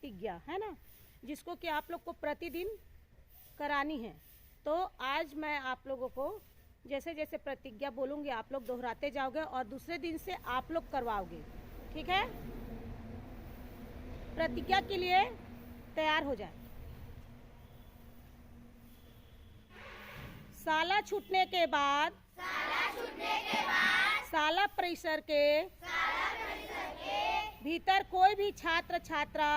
प्रतिज्ञा है ना, जिसको कि आप लोग को प्रतिदिन करानी है। तो आज मैं आप लोगों को जैसे जैसे प्रतिज्ञा बोलूँगी आप लोग दोहराते जाओगे और दूसरे दिन से आप लोग करवाओगे, ठीक है। प्रतिज्ञा के लिए तैयार हो जाए। शाला छूटने के बाद शाला परिसर के भीतर कोई भी छात्र छात्रा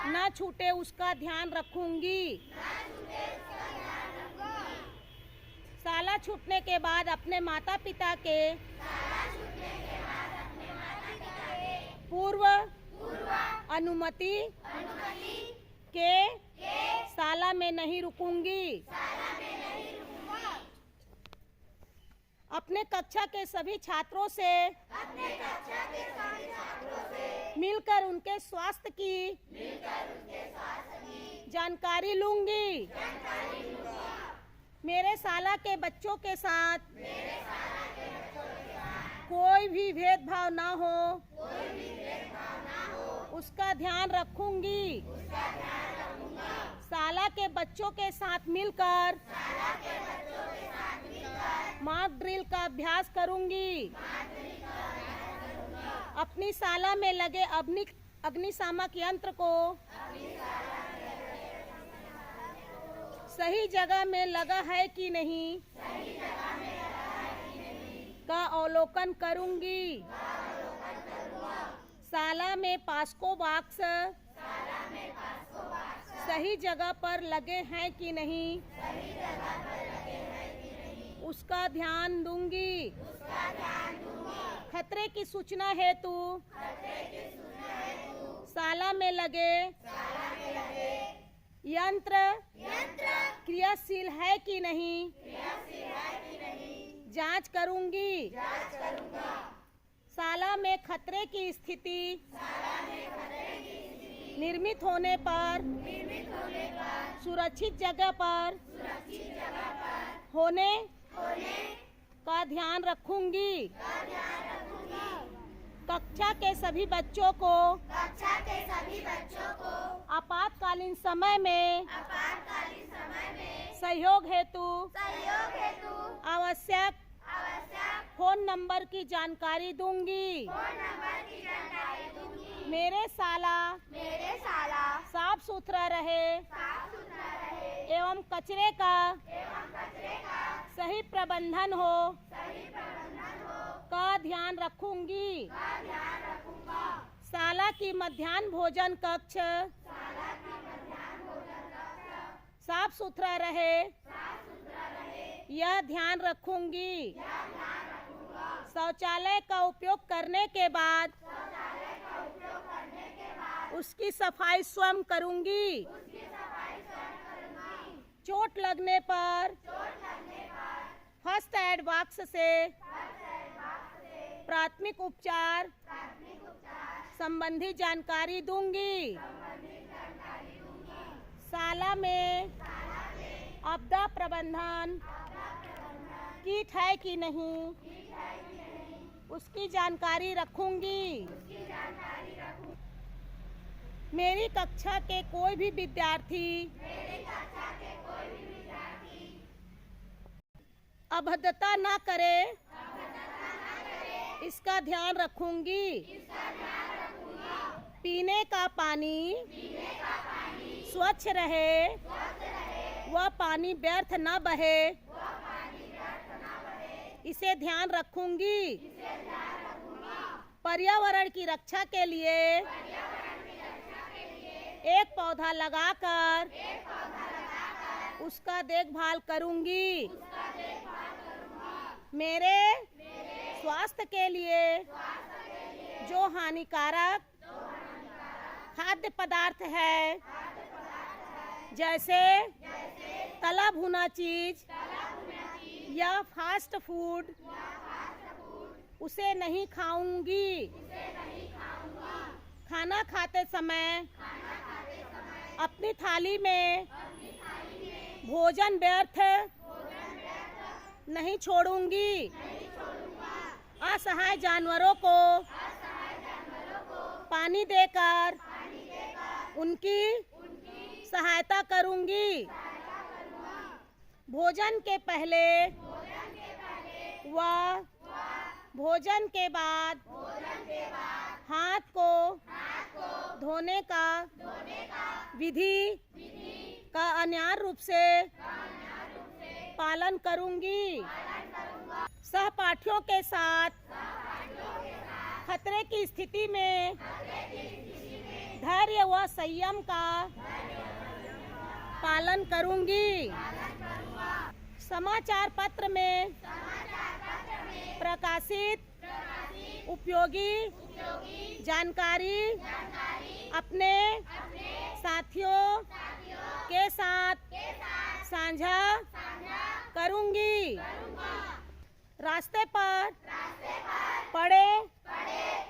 न छूटे उसका ध्यान रखूंगी। शाला छूटने के बाद अपने माता पिता के पूर्व अनुमति के शाला में नहीं रुकूंगी। अपने कक्षा के सभी छात्रों से मिलकर उनके स्वास्थ्य की जानकारी लूंगी। मेरे शाला के बच्चों के साथ कोई भी भेदभाव ना हो उसका ध्यान रखूंगी। शाला के बच्चों के साथ मिलकर मॉक ड्रिल का अभ्यास करूंगी। अपनी शाला में लगे अग्निशामक यंत्र को सही जगह में लगा है कि नहीं का अवलोकन करूंगी। शाला में पास्को बॉक्स सही जगह पर लगे हैं कि नहीं उसका ध्यान दूंगी। खतरे की सूचना हेतु शाला में लगे यंत्र क्रियाशील है कि नहीं जांच करूंगी। शाला में खतरे की स्थिति निर्मित होने पर सुरक्षित जगह पर होने का ध्यान रखूंगी। कक्षा के सभी बच्चों को आपातकालीन समय में सहयोग हेतु आवश्यक फोन नंबर की जानकारी दूंगी। मेरे शाला साफ सुथरा रहे एवं कचरे का सही प्रबंधन हो का ध्यान रखूंगी। शाला की मध्याह्न भोजन कक्ष साफ सुथरा रहे यह ध्यान रखूंगी। शौचालय का उपयोग करने के बाद उसकी सफाई स्वयं करूंगी। चोट लगने पर फर्स्ट एड बॉक्स से प्राथमिक उपचार संबंधी जानकारी दूंगी। शाला में आपदा प्रबंधन किट है कि नहीं उसकी जानकारी रखूंगी। मेरी कक्षा के कोई भी विद्यार्थी अभद्रता ना करे इसका ध्यान रखूंगी। पीने का पानी स्वच्छ रहे वह पानी व्यर्थ न बहे इसे ध्यान रखूंगी। पर्यावरण की रक्षा के लिए एक पौधा लगाकर उसका देखभाल करूंगी। मेरे स्वास्थ्य के लिए जो हानिकारक खाद्य पदार्थ है जैसे तला भुना चीज या फास्ट फूड उसे नहीं खाऊंगी। खाना खाते समय अपनी थाली में भोजन व्यर्थ नहीं छोड़ूंगी। असहाय जानवरों को पानी देकर उनकी सहायता करूंगी। भोजन के पहले व भोजन के बाद हाथ को धोने का विधि का अनिवार्य रूप से पालन करूंगी। सहपाठियों के साथ खतरे की स्थिति में धैर्य व संयम का पालन करूंगी। समाचार पत्र में प्रकाशित उपयोगी जानकारी अपने साथियों के साथ साझा करूंगी। रास्ते पर पड़े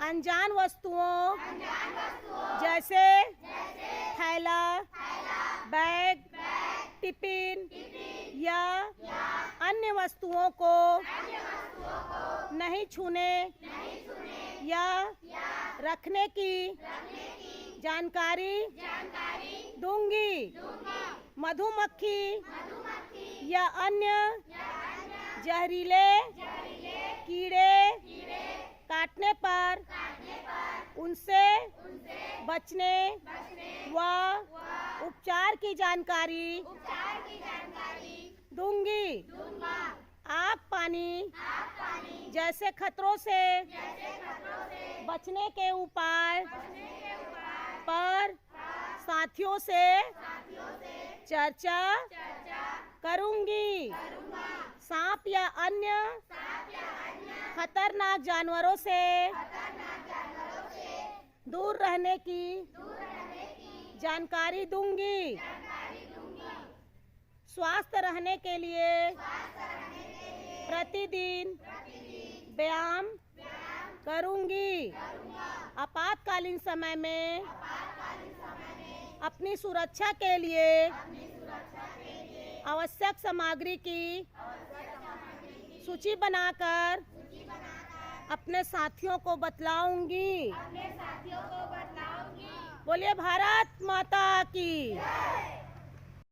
अनजान वस्तुओं जैसे थैला, बैग, टिफिन या अन्य वस्तुओं को नहीं छूने या रखने की जानकारी दूंगी। मधुमक्खी या अन्य जहरीले कीड़े काटने पर उनसे बचने व उपचार की जानकारी दूंगी। आग पानी जैसे खतरों से बचने के उपाय पर साथियों से चर्चा करूंगी। सांप या अन्य खतरनाक जानवरों से दूर रहने की जानकारी दूंगी। स्वस्थ रहने के लिए प्रतिदिन व्यायाम करूंगी। आपातकालीन समय में अपनी सुरक्षा के लिए आवश्यक सामग्री की सूची बनाकर अपने साथियों को बतलाऊंगी। बोलिए भारत माता की।